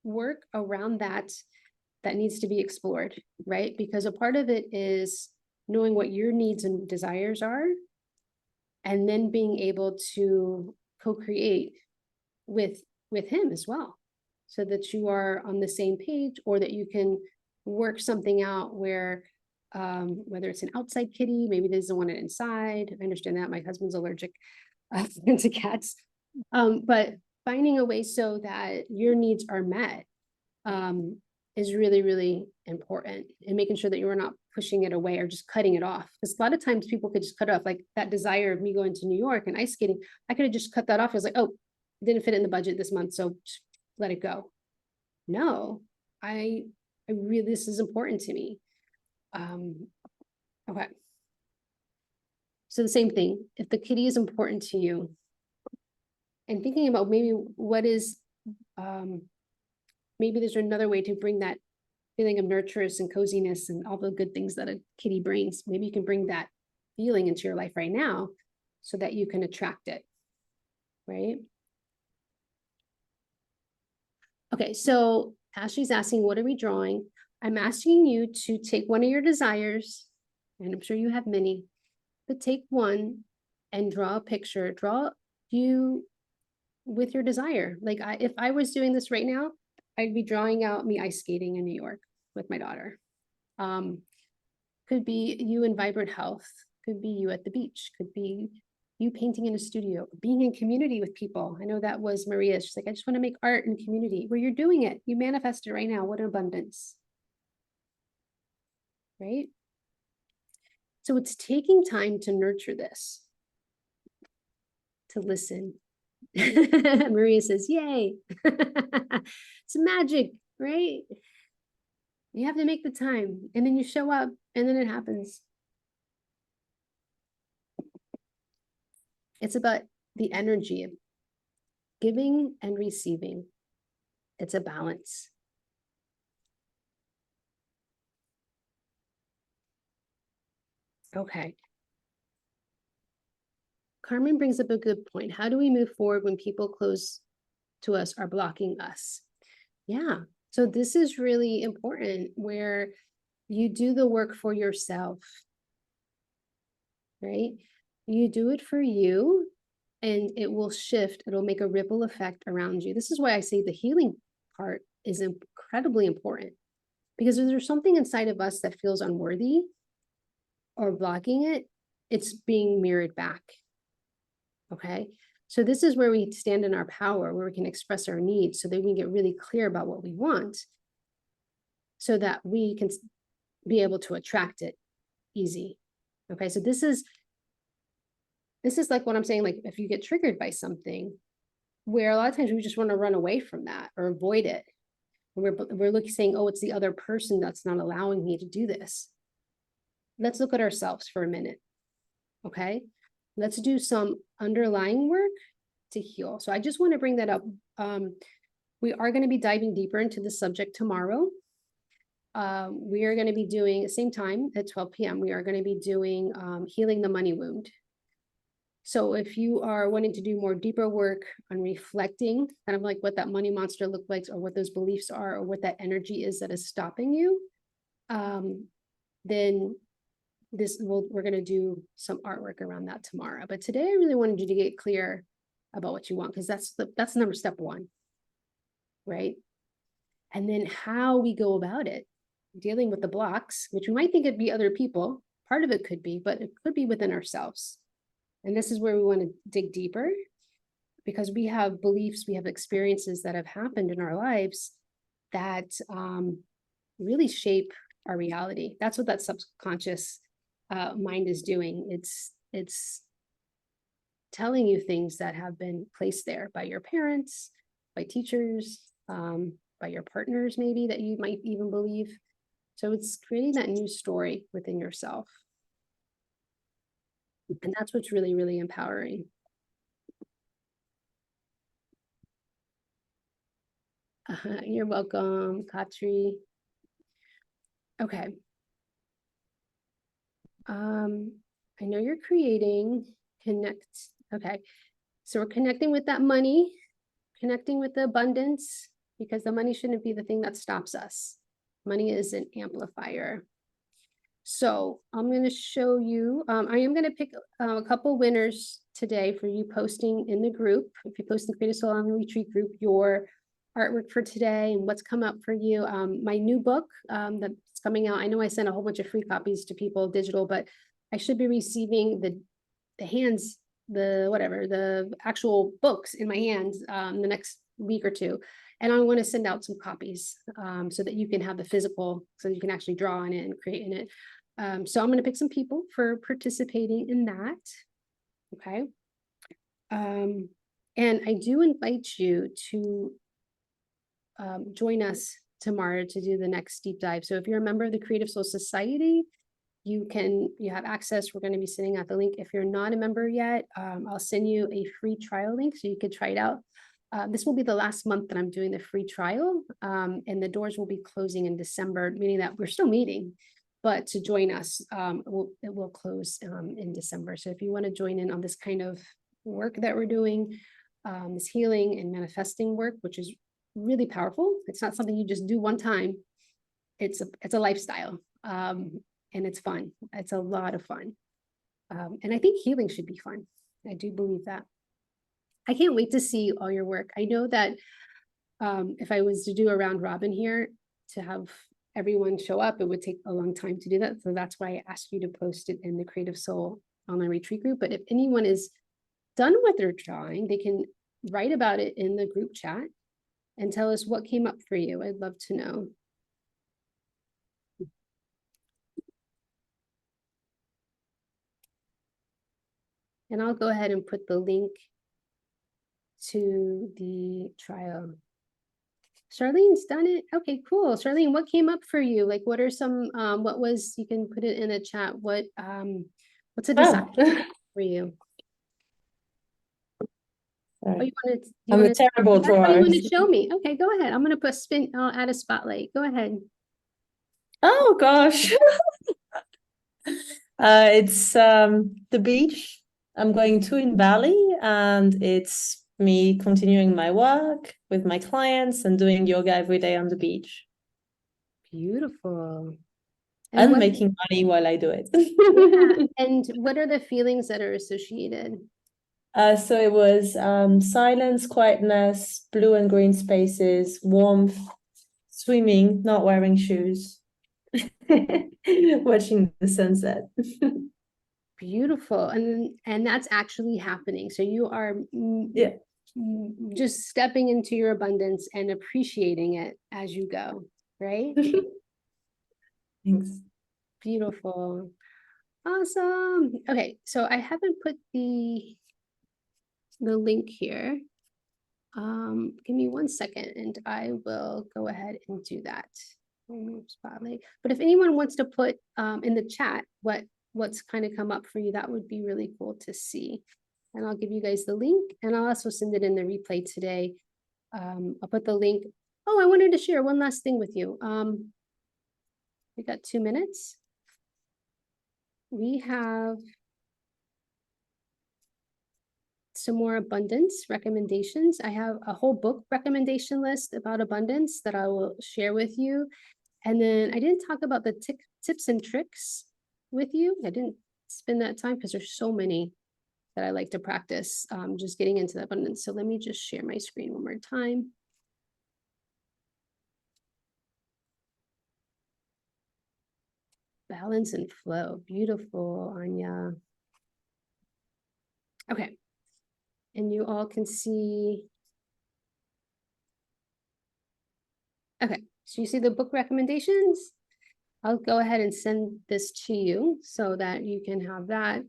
work around that needs to be explored, right? Because a part of it is knowing what your needs and desires are, and then being able to co-create with him as well, so that you are on the same page, or that you can work something out where whether it's an outside kitty, maybe he doesn't want it inside. I understand that my husband's allergic to cats, but finding a way so that your needs are met is really, really important, and making sure that you are not pushing it away or just cutting it off. Because a lot of times people could just cut off, like that desire of me going to New York and ice skating. I could have just cut that off. I was like, oh, it didn't fit in the budget this month, so let it go. No, I really, this is important to me. Okay. So the same thing, if the kitty is important to you, and thinking about maybe what is, maybe there's another way to bring that feeling of nurturance and coziness and all the good things that a kitty brings. Maybe you can bring that feeling into your life right now so that you can attract it, right? Okay, so Ashley's asking, what are we drawing? I'm asking you to take one of your desires, and I'm sure you have many, but take one and draw a picture. Draw you with your desire. Like if I was doing this right now, I'd be drawing out me ice skating in New York with my daughter. Could be you in vibrant health, could be you at the beach, could be you painting in a studio, being in community with people. I know that was Maria. She's like, I just want to make art in community. Where you're doing it, you manifest it right now. What an abundance, right? So it's taking time to nurture this, to listen. Maria says, yay. It's magic, right? You have to make the time, and then you show up, and then it happens. It's about the energy of giving and receiving. It's a balance. Okay. Carmen brings up a good point. How do we move forward when people close to us are blocking us? Yeah. So this is really important, where you do the work for yourself, right? You do it for you, and it will shift. It'll make a ripple effect around you. This is why I say the healing part is incredibly important, because if there's something inside of us that feels unworthy or blocking it, it's being mirrored back. Okay. So this is where we stand in our power, where we can express our needs so that we can get really clear about what we want, so that we can be able to attract it easy. Okay, so this is like what I'm saying, like if you get triggered by something, where a lot of times we just want to run away from that or avoid it. We're looking saying, oh, it's the other person that's not allowing me to do this. Let's look at ourselves for a minute. Okay, let's do some underlying work to heal. So I just want to bring that up. We are going to be diving deeper into the subject tomorrow. We are going to be doing the same time at 12 p.m. We are going to be doing healing the money wound. So if you are wanting to do more deeper work on reflecting, kind of like what that money monster looked like, or what those beliefs are, or what that energy is that is stopping you, then we're going to do some artwork around that tomorrow. But today I really wanted you to get clear about what you want, because that's step one, right? And then how we go about it, dealing with the blocks, which we might think it'd be other people. Part of it could be, but it could be within ourselves. And this is where we want to dig deeper, because we have beliefs, we have experiences that have happened in our lives that really shape our reality. That's what that subconscious mind is doing. It's telling you things that have been placed there by your parents, by teachers, by your partners, maybe, that you might even believe. So it's creating that new story within yourself. And that's what's really, really empowering. You're welcome, Katri. Okay. I know you're creating, connect. Okay. So we're connecting with that money, connecting with the abundance, because the money shouldn't be the thing that stops us. Money is an amplifier. So I'm going to show you, I am going to pick a couple winners today for you posting in the group. If you post in the Creative Soul on the Retreat group, your artwork for today and what's come up for you. My new book that's coming out. I know I sent a whole bunch of free copies to people digital, but I should be receiving the actual books in my hands the next week or two. And I want to send out some copies so that you can have the physical, so you can actually draw on it and create in it. So I'm going to pick some people for participating in that. Okay. And I do invite you to join us tomorrow to do the next deep dive. So if you're a member of the Creative Soul Society, you have access. We're going to be sending out the link. If you're not a member yet, I'll send you a free trial link so you could try it out. This will be the last month that I'm doing the free trial, and the doors will be closing in December, meaning that we're still meeting, but to join us, it will close in December. So if you want to join in on this kind of work that we're doing, this healing and manifesting work, which is really powerful. It's not something you just do one time. It's a lifestyle, and it's fun. It's a lot of fun. And I think healing should be fun. I do believe that. I can't wait to see all your work. I know that if I was to do a round robin here to have everyone show up, it would take a long time to do that. So that's why I asked you to post it in the Creative Soul online retreat group. But if anyone is done what they're drawing, they can write about it in the group chat and tell us what came up for you. I'd love to know. And I'll go ahead and put the link to the trial. Charlene's done it. Okay, cool. Charlene, what came up for you? Like, what are some, you can put it in a chat. What's a desire for you? Oh, I'm a terrible drawer. You want to show me? Okay, go ahead. I'm going to I'll add a spotlight. Go ahead. Oh gosh. It's the beach. I'm going to in Bali, and it's me continuing my work with my clients and doing yoga every day on the beach. Beautiful. And making money while I do it. Yeah. And what are the feelings that are associated? So it was silence, quietness, blue and green spaces, warmth, swimming, not wearing shoes, watching the sunset. Beautiful. And that's actually happening. So you are just stepping into your abundance and appreciating it as you go, right? Thanks. Beautiful. Awesome. Okay, so I haven't put the link here. Give me 1 second and I will go ahead and do that. Remove spotlight. But if anyone wants to put in the chat what's kind of come up for you, that would be really cool to see. And I'll give you guys the link and I'll also send it in the replay today. I'll put the link. Oh, I wanted to share one last thing with you. We got 2 minutes. We have some more abundance recommendations. I have a whole book recommendation list about abundance that I will share with you. And then I didn't talk about the tips and tricks with you. I didn't spend that time because there's so many that I like to practice, just getting into the abundance. So let me just share my screen one more time. Balance and flow. Beautiful, Anya. Okay. And you all can see. Okay, so you see the book recommendations? I'll go ahead and send this to you so that you can have that.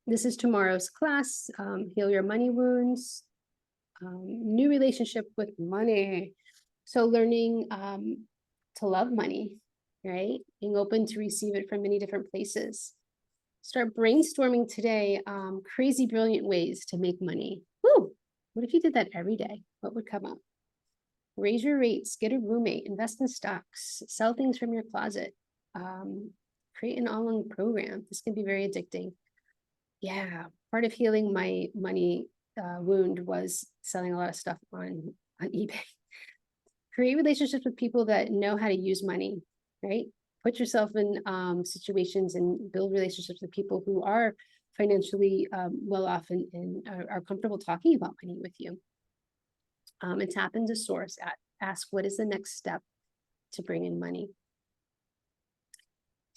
This is tomorrow's class, Heal Your Money Wounds, New Relationship with Money. So learning to love money, right? Being open to receive it from many different places. Start brainstorming today, crazy brilliant ways to make money. Woo! What if you did that every day? What would come up? Raise your rates, get a roommate, invest in stocks, sell things from your closet, create an online program. This can be very addicting. Yeah, part of healing my money wound was selling a lot of stuff on eBay. Create relationships with people that know how to use money, right? Put yourself in situations and build relationships with people who are financially well off and are comfortable talking about money with you. And tap into source, ask what is the next step to bring in money.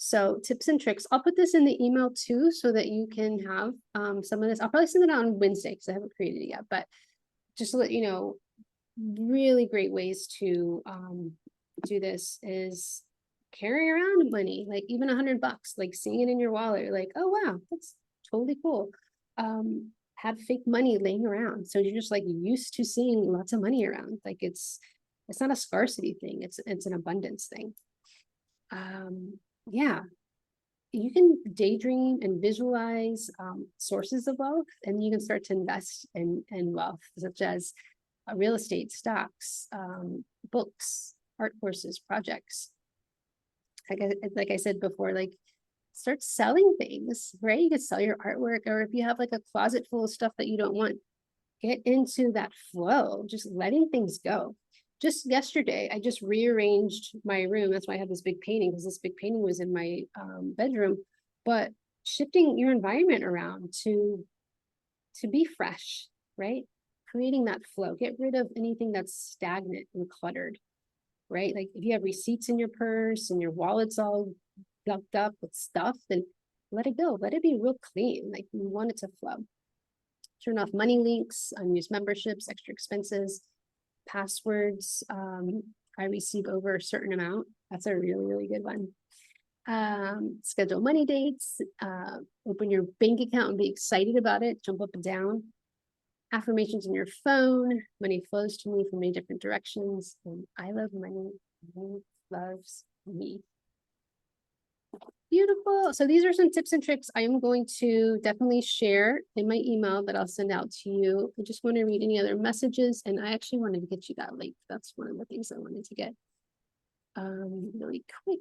So tips and tricks, I'll put this in the email too, so that you can have some of this. I'll probably send it out on Wednesday because I haven't created it yet, but just to let you know, really great ways to do this is carrying around money, like even $100, like seeing it in your wallet, like, oh wow, that's totally cool. Have fake money laying around, so you're just like used to seeing lots of money around. Like it's not a scarcity thing, it's an abundance thing. Yeah, you can daydream and visualize sources of wealth, and you can start to invest in wealth, such as real estate, stocks, books, art courses, projects. Like I said before, like start selling things, right? You could sell your artwork, or if you have like a closet full of stuff that you don't want, get into that flow, just letting things go. Just yesterday, I just rearranged my room. That's why I have this big painting, because this big painting was in my bedroom. But shifting your environment around to be fresh, right? Creating that flow. Get rid of anything that's stagnant and cluttered, right? Like if you have receipts in your purse and your wallet's all glugged up with stuff, then let it go. Let it be real clean. Like you want it to flow. Turn off money links, unused memberships, extra expenses, passwords. I receive over a certain amount. That's a really, really good one. Schedule money dates, open your bank account and be excited about it, jump up and down. Affirmations in your phone. Money flows to me from many different directions. And I love money. Money loves me. Beautiful. So these are some tips and tricks I am going to definitely share in my email that I'll send out to you. I just want to read any other messages, and I actually wanted to get you that link. That's one of the things I wanted to get really quick.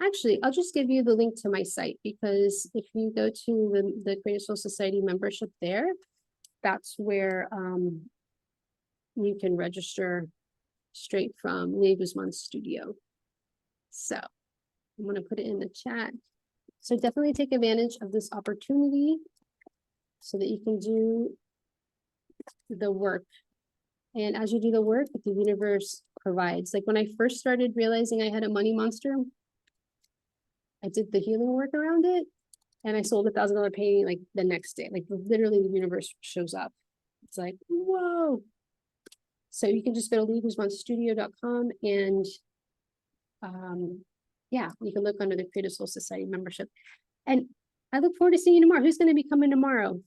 Actually, I'll just give you the link to my site, because if you go to the Creative Soul Society membership there, that's where you can register straight from Leah Guzman's studio. So I'm going to put it in the chat. So definitely take advantage of this opportunity so that you can do the work. And as you do the work, the universe provides. Like when I first started realizing I had a money monster, I did the healing work around it, and I sold $1,000 painting like the next day. Like literally the universe shows up. It's like, whoa. So you can just go to leahguzmanstudio.com and yeah, you can look under the Creative Soul Society membership. And I look forward to seeing you tomorrow. Who's going to be coming tomorrow?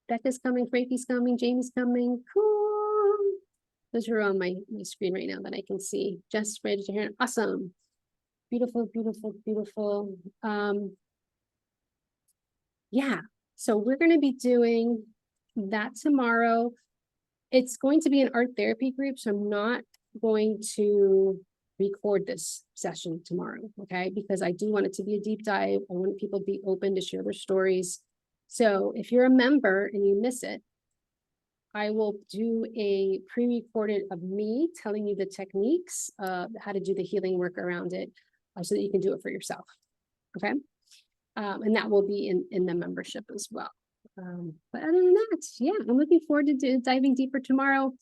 Becca's coming, Frankie's coming, Jamie's coming. Cool. Those are on my screen right now that I can see. Jess, raise your hand. Awesome. Beautiful, beautiful, beautiful. Yeah, so we're going to be doing that tomorrow. It's going to be an art therapy group, so I'm not going to record this session tomorrow, okay? Because I do want it to be a deep dive. I want people to be open to share their stories. So if you're a member and you miss it, I will do a pre-recorded of me telling you the techniques, how to do the healing work around it, so that you can do it for yourself, okay? And that will be in the membership as well. But other than that, yeah, I'm looking forward to diving deeper tomorrow.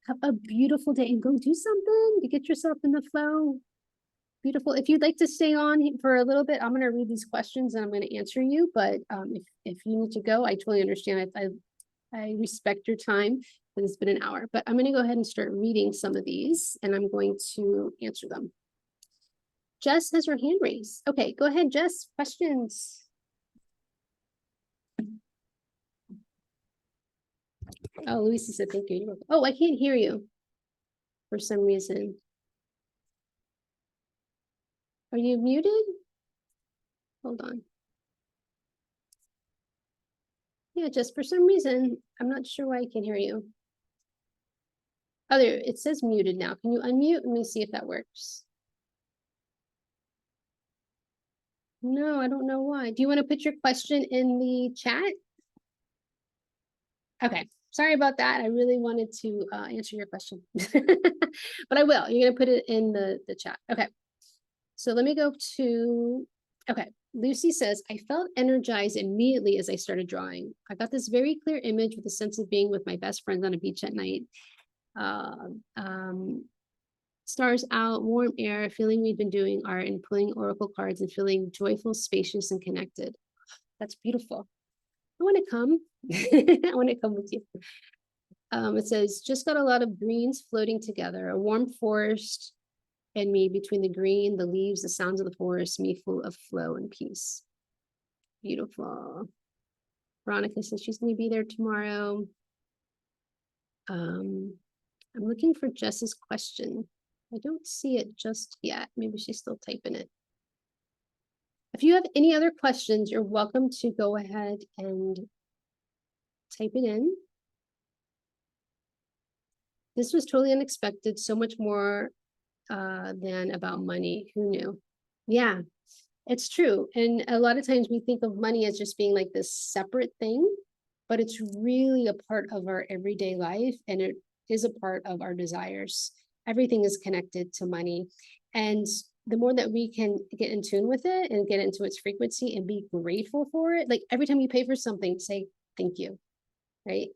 Have a beautiful day and go do something to get yourself in the flow. Beautiful. If you'd like to stay on for a little bit, I'm going to read these questions and I'm going to answer you. But if you need to go, I totally understand. I respect your time, but it's been an hour. But I'm going to go ahead and start reading some of these and I'm going to answer them. Jess has her hand raised. Okay, go ahead, Jess. Questions? Oh, Luisa said thank you. Oh, I can't hear you for some reason. Are you muted? Hold on. Yeah, just for some reason, I'm not sure why I can't hear you. Oh, there, it says muted now. Can you unmute? Let me see if that works. No, I don't know why. Do you want to put your question in the chat? Okay, sorry about that. I really wanted to answer your question, but I will. You're going to put it in the chat. Okay, so let me go to, okay. Lucy says, I felt energized immediately as I started drawing. I got this very clear image with a sense of being with my best friends on a beach at night. Stars out, warm air, feeling we'd been doing art and pulling oracle cards and feeling joyful, spacious, and connected. That's beautiful. I want to come. I want to come with you. It says, just got a lot of greens floating together, a warm forest and me between the green, the leaves, the sounds of the forest, me full of flow and peace. Beautiful. Veronica says she's going to be there tomorrow. I'm looking for Jess's question. I don't see it just yet. Maybe she's still typing it. If you have any other questions, you're welcome to go ahead and type it in. This was totally unexpected, so much more than about money. Who knew? Yeah, it's true. And a lot of times we think of money as just being like this separate thing, but it's really a part of our everyday life and it is a part of our desires. Everything is connected to money. And the more that we can get in tune with it and get into its frequency and be grateful for it, like every time you pay for something, say thank you, right?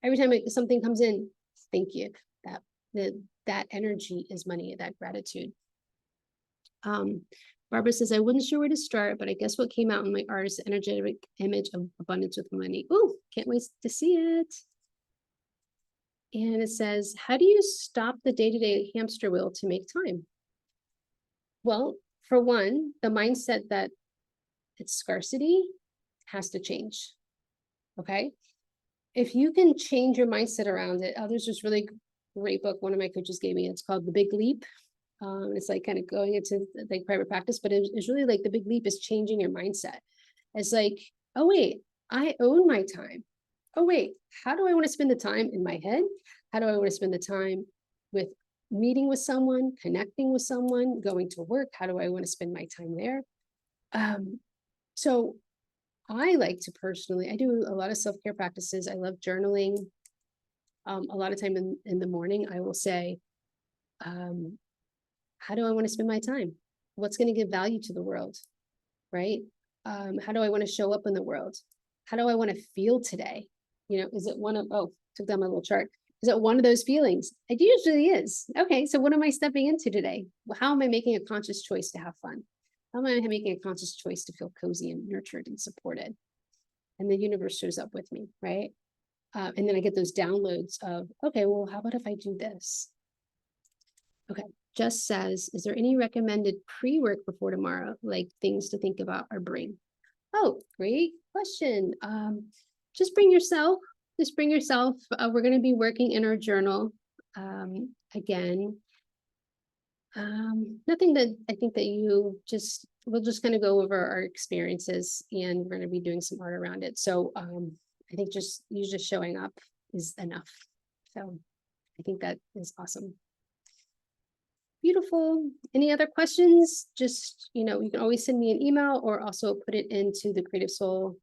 Every time something comes in, thank you. That energy is money, that gratitude. Barbara says, I wasn't sure where to start, but I guess what came out in my art is the energetic image of abundance with money. Oh, can't wait to see it. And it says, how do you stop the day-to-day hamster wheel to make time? Well, for one, the mindset that it's scarcity has to change. Okay. If you can change your mindset around it, there's this really great book one of my coaches gave me. It's called The Big Leap. It's like kind of going into like private practice, but it's really like the big leap is changing your mindset. It's like, oh wait, I own my time. Oh wait, how do I want to spend the time in my head? How do I want to spend the time with meeting with someone, connecting with someone, going to work? How do I want to spend my time there? So I like to personally, I do a lot of self-care practices. I love journaling. A lot of time in the morning, I will say, how do I want to spend my time? What's going to give value to the world, right? How do I want to show up in the world? How do I want to feel today? You know, is it one of, oh, took down my little chart. Is it one of those feelings? It usually is. Okay, so what am I stepping into today? Well, how am I making a conscious choice to have fun? How am I making a conscious choice to feel cozy and nurtured and supported? And the universe shows up with me, right? And then I get those downloads of, okay, well, how about if I do this? Okay, just says, is there any recommended pre-work before tomorrow, like things to think about or bring? Oh, great question. Just bring yourself. Just bring yourself. We're going to be working in our journal again. Nothing that I think that we'll just kind of go over our experiences, and we're going to be doing some art around it. So I think you just showing up is enough. So I think that is awesome. Beautiful. Any other questions? Just, you can always send me an email or also put it into the Creative Soul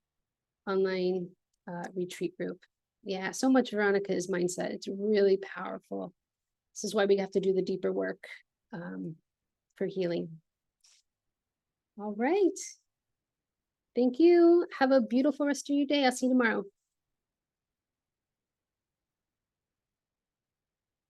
online retreat group. Yeah, so much Veronica's mindset. It's really powerful. This is why we have to do the deeper work for healing. All right. Thank you. Have a beautiful rest of your day. I'll see you tomorrow.